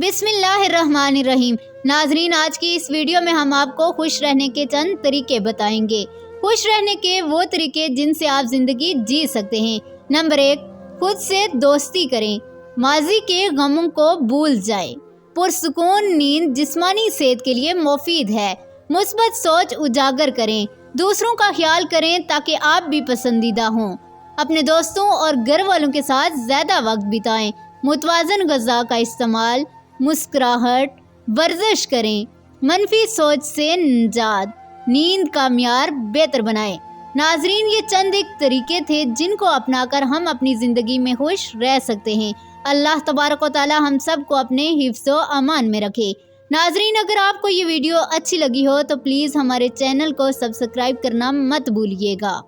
बिस्मिल्लाहिर्रहमानिर्रहीम। नाजरीन, आज की इस वीडियो में हम आपको खुश रहने के चंद तरीके बताएंगे। खुश रहने के वो तरीके जिनसे आप जिंदगी जी सकते हैं। नंबर 1, खुद से दोस्ती करें। माजी के गमों को भूल जाएं। पुरसुकून नींद जिस्मानी सेहत के लिए मुफीद है। मुस्बत सोच उजागर करें। दूसरों का ख्याल करें ताकि आप भी पसंदीदा हों। अपने दोस्तों और घर वालों के साथ ज़्यादा वक्त बिताएं। मुतवाज़न ग़िज़ा का इस्तेमाल, मुस्कुराहट, वर्जिश करें। मनफी सोच से निजात, नींद का मियार बेहतर बनाएं। नाजरीन, ये चंद एक तरीके थे जिनको अपनाकर हम अपनी ज़िंदगी में खुश रह सकते हैं। अल्लाह तबारक व तआला हम सब को अपने हिफ्ज़ो अमान में रखे। नाजरीन, अगर आपको ये वीडियो अच्छी लगी हो तो प्लीज़ हमारे चैनल को सब्सक्राइब करना मत भूलिएगा।